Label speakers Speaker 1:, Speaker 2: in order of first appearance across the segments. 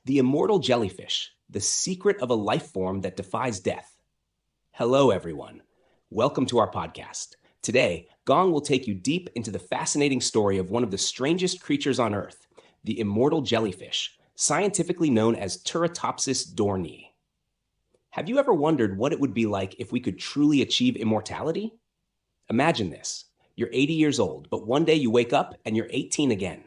Speaker 1: The immortal jellyfish, the secret of a life form that defies death. Hello, everyone. Welcome to our podcast. Today, Gong will take you deep into the fascinating story of one of the strangest creatures on Earth, the immortal jellyfish, scientifically known as Turritopsis dohrnii. Have you ever wondered what it would be like if we could truly achieve immortality? Imagine this. You're 80 years old, but one day you wake up and you're 18 again.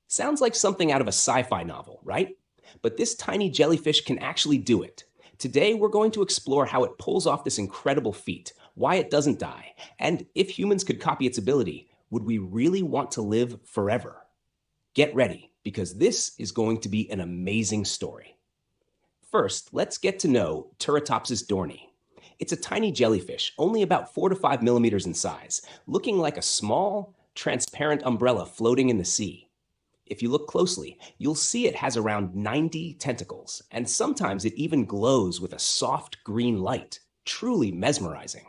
Speaker 1: Sounds like something out of a sci-fi novel, right? But this tiny jellyfish can actually do it. Today, we're going to explore how it pulls off this incredible feat, why it doesn't die, and if humans could copy its ability, would we really want to live forever? Get ready, because this is going to be an amazing story. First, let's get to know Turritopsis dohrnii. It's a tiny jellyfish, only about 4 to 5 millimeters in size, looking like a small, transparent umbrella floating in the sea. If you look closely, you'll see it has around 90 tentacles, and sometimes it even glows with a soft green light, truly mesmerizing.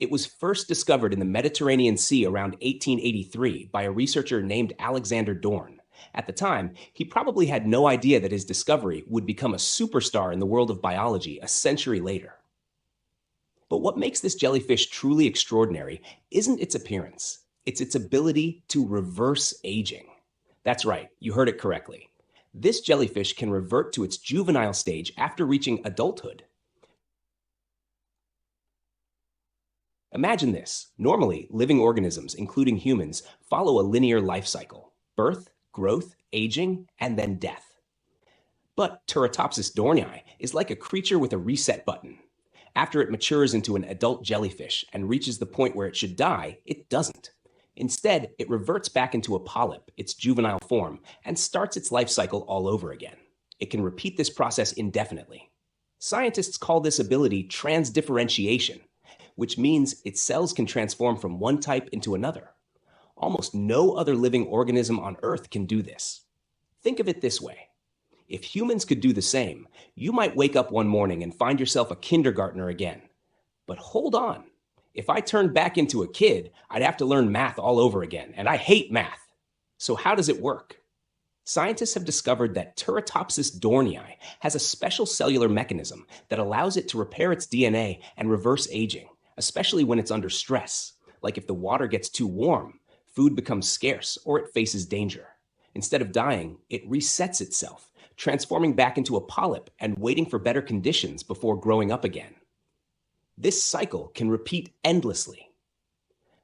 Speaker 1: It was first discovered in the Mediterranean Sea around 1883 by a researcher named Alexander Dorn. At the time, he probably had no idea that his discovery would become a superstar in the world of biology a century later. But what makes this jellyfish truly extraordinary isn't its appearance, it's its ability to reverse aging. That's right, you heard it correctly. This jellyfish can revert to its juvenile stage after reaching adulthood. Imagine this. Normally, living organisms, including humans, follow a linear life cycle: birth, growth, aging, and then death. But Turritopsis dohrnii is like a creature with a reset button. After it matures into an adult jellyfish and reaches the point where it should die, it doesn't. Instead, it reverts back into a polyp, its juvenile form, and starts its life cycle all over again. It can repeat this process indefinitely. Scientists call this ability transdifferentiation, which means its cells can transform from one type into another. Almost no other living organism on Earth can do this. Think of it this way. If humans could do the same, you might wake up one morning and find yourself a kindergartner again. But hold on. If I turned back into a kid, I'd have to learn math all over again, and I hate math. So how does it work? Scientists have discovered that Turritopsis dohrnii has a special cellular mechanism that allows it to repair its DNA and reverse aging, especially when it's under stress, like if the water gets too warm, food becomes scarce, or it faces danger. Instead of dying, it resets itself, transforming back into a polyp and waiting for better conditions before growing up again. This cycle can repeat endlessly.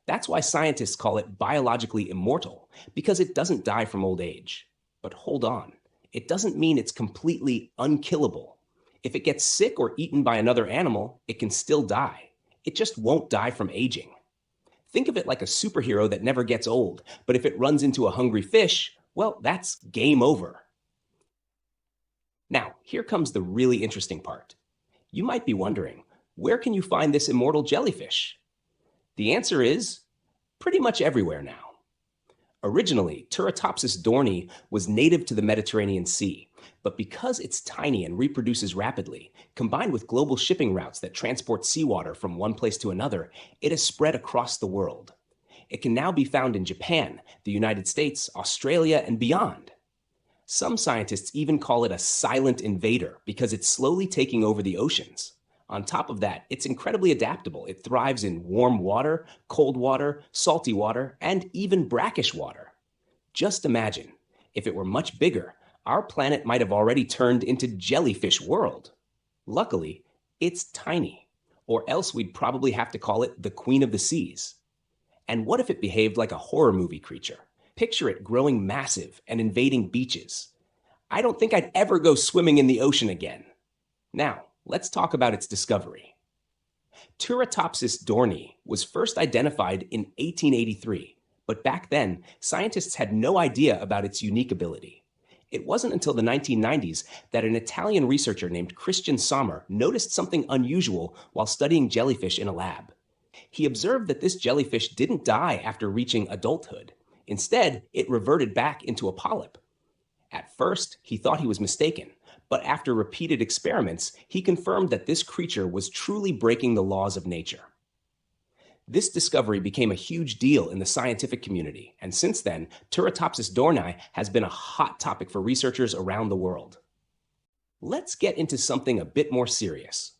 Speaker 1: That's why scientists call it biologically immortal, because it doesn't die from old age. But hold on, it doesn't mean it's completely unkillable. If it gets sick or eaten by another animal, it can still die. It just won't die from aging. Think of it like a superhero that never gets old, but if it runs into a hungry fish, well, that's game over. Now, here comes the really interesting part. You might be wondering, where can you find this immortal jellyfish? The answer is pretty much everywhere now. Originally, Turritopsis dohrnii was native to the Mediterranean Sea, but because it's tiny and reproduces rapidly, combined with global shipping routes that transport seawater from one place to another, it has spread across the world. It can now be found in Japan, the United States, Australia, and beyond. Some scientists even call it a silent invader because it's slowly taking over the oceans. On top of that, it's incredibly adaptable. It thrives in warm water, cold water, salty water, and even brackish water. Just imagine, if it were much bigger, our planet might have already turned into jellyfish world. Luckily, it's tiny, or else we'd probably have to call it the Queen of the Seas. And what if it behaved like a horror movie creature? Picture it growing massive and invading beaches. I don't think I'd ever go swimming in the ocean again. Now, let's talk about its discovery. Turritopsis dohrnii was first identified in 1883, but back then, scientists had no idea about its unique ability. It wasn't until the 1990s that an Italian researcher named Christian Sommer noticed something unusual while studying jellyfish in a lab. He observed that this jellyfish didn't die after reaching adulthood. Instead, it reverted back into a polyp. At first, he thought he was mistaken, but after repeated experiments, he confirmed that this creature was truly breaking the laws of nature. This discovery became a huge deal in the scientific community, and since then, Turritopsis dohrnii has been a hot topic for researchers around the world. Let's get into something a bit more serious.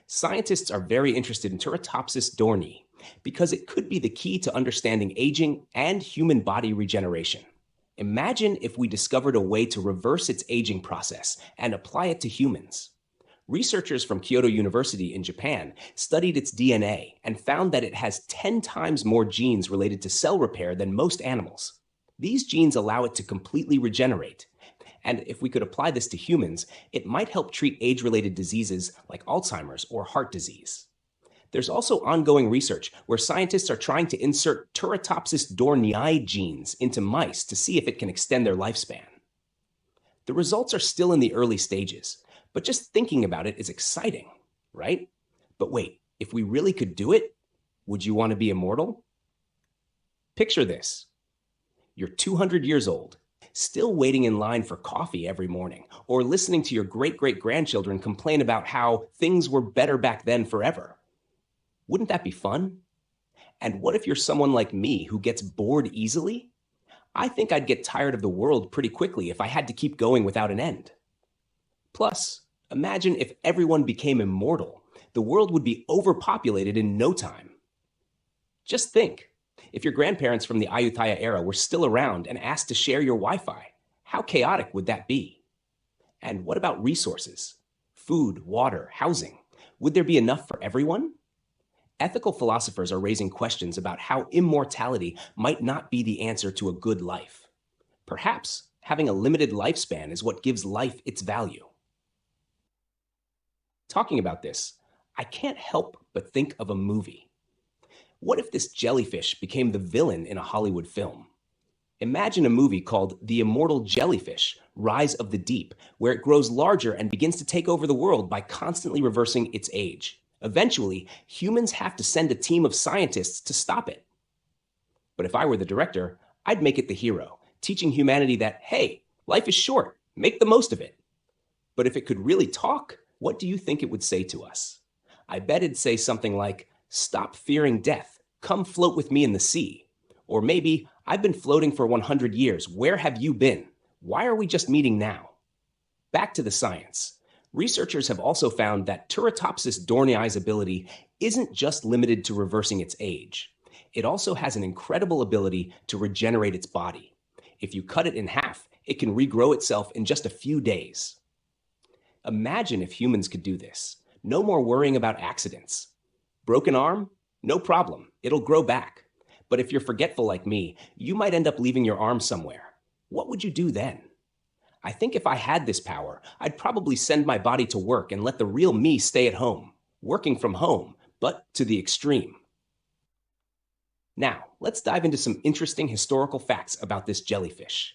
Speaker 1: Scientists are very interested in Turritopsis dohrnii because it could be the key to understanding aging and human body regeneration. Imagine if we discovered a way to reverse its aging process and apply it to humans. Researchers from Kyoto University in Japan studied its DNA and found that it has 10 times more genes related to cell repair than most animals. These genes allow it to completely regenerate. And if we could apply this to humans, it might help treat age-related diseases like Alzheimer's or heart disease. There's also ongoing research where scientists are trying to insert Turritopsis dohrnii genes into mice to see if it can extend their lifespan. The results are still in the early stages, but just thinking about it is exciting, right? But wait, if we really could do it, would you want to be immortal? Picture this. You're 200 years old, still waiting in line for coffee every morning, or listening to your great-great-grandchildren complain about how things were better back then forever. Wouldn't that be fun? And what if you're someone like me who gets bored easily? I think I'd get tired of the world pretty quickly if I had to keep going without an end. Plus, imagine if everyone became immortal. The world would be overpopulated in no time. Just think. If your grandparents from the Ayutthaya era were still around and asked to share your Wi-Fi, how chaotic would that be? And what about resources? Food, water, housing. Would there be enough for everyone? Ethical philosophers are raising questions about how immortality might not be the answer to a good life. Perhaps having a limited lifespan is what gives life its value. Talking about this, I can't help but think of a movie. What if this jellyfish became the villain in a Hollywood film? Imagine a movie called The Immortal Jellyfish, Rise of the Deep, where it grows larger and begins to take over the world by constantly reversing its age. Eventually, humans have to send a team of scientists to stop it. But if I were the director, I'd make it the hero, teaching humanity that, hey, life is short, make the most of it. But if it could really talk, what do you think it would say to us? I bet it'd say something like, stop fearing death. Come float with me in the sea. Or maybe, I've been floating for 100 years. Where have you been? Why are we just meeting now? Back to the science. Researchers have also found that Turritopsis dohrnii's ability isn't just limited to reversing its age. It also has an incredible ability to regenerate its body. If you cut it in half, it can regrow itself in just a few days. Imagine if humans could do this. No more worrying about accidents. Broken arm? No problem, it'll grow back. But if you're forgetful like me, you might end up leaving your arm somewhere. What would you do then? I think if I had this power, I'd probably send my body to work and let the real me stay at home, working from home, but to the extreme. Now, let's dive into some interesting historical facts about this jellyfish.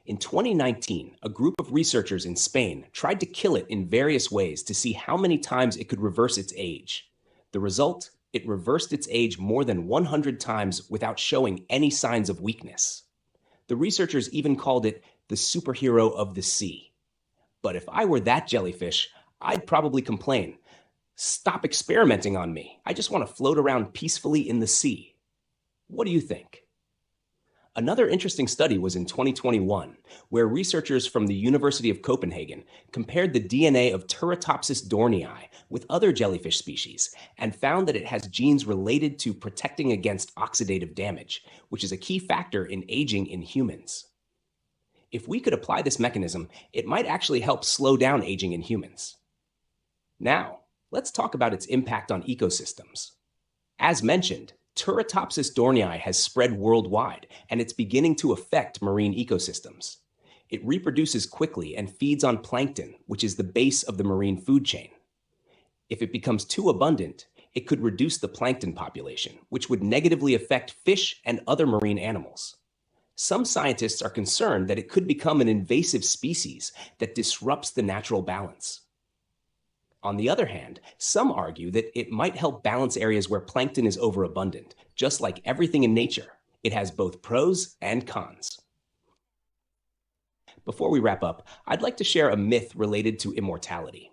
Speaker 1: In 2019, a group of researchers in Spain tried to kill it in various ways to see how many times it could reverse its age. The result? It reversed its age more than 100 times without showing any signs of weakness. The researchers even called it the superhero of the sea. But if I were that jellyfish, I'd probably complain, stop experimenting on me. I just want to float around peacefully in the sea. What do you think? Another interesting study was in 2021, where researchers from the University of Copenhagen compared the DNA of Turritopsis dohrnii with other jellyfish species and found that it has genes related to protecting against oxidative damage, which is a key factor in aging in humans. If we could apply this mechanism, it might actually help slow down aging in humans. Now, let's talk about its impact on ecosystems. As mentioned, Turritopsis dohrnii has spread worldwide, and it's beginning to affect marine ecosystems. It reproduces quickly and feeds on plankton, which is the base of the marine food chain. If it becomes too abundant, it could reduce the plankton population, which would negatively affect fish and other marine animals. Some scientists are concerned that it could become an invasive species that disrupts the natural balance. On the other hand, some argue that it might help balance areas where plankton is overabundant. Just like everything in nature, it has both pros and cons. Before we wrap up, I'd like to share a myth related to immortality.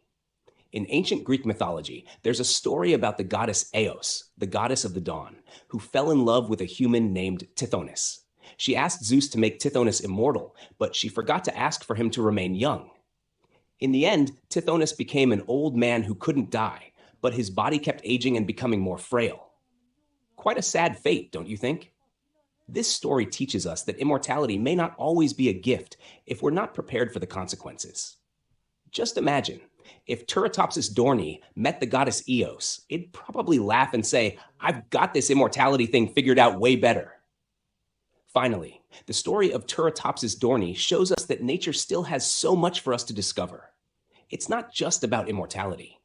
Speaker 1: In ancient Greek mythology, there's a story about the goddess Eos, the goddess of the dawn, who fell in love with a human named Tithonus. She asked Zeus to make Tithonus immortal, but she forgot to ask for him to remain young. In the end, Tithonus became an old man who couldn't die, but his body kept aging and becoming more frail. Quite a sad fate, don't you think? This story teaches us that immortality may not always be a gift if we're not prepared for the consequences. Just imagine, if Turritopsis dohrnii met the goddess Eos, it'd probably laugh and say, "I've got this immortality thing figured out way better." Finally, the story of Turritopsis dohrnii shows us that nature still has so much for us to discover. It's not just about immortality.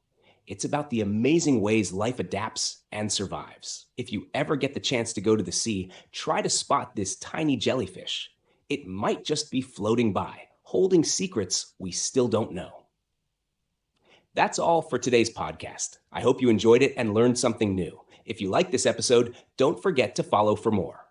Speaker 1: It's about the amazing ways life adapts and survives. If you ever get the chance to go to the sea, try to spot this tiny jellyfish. It might just be floating by, holding secrets we still don't know. That's all for today's podcast. I hope you enjoyed it and learned something new. If you like this episode, don't forget to follow for more.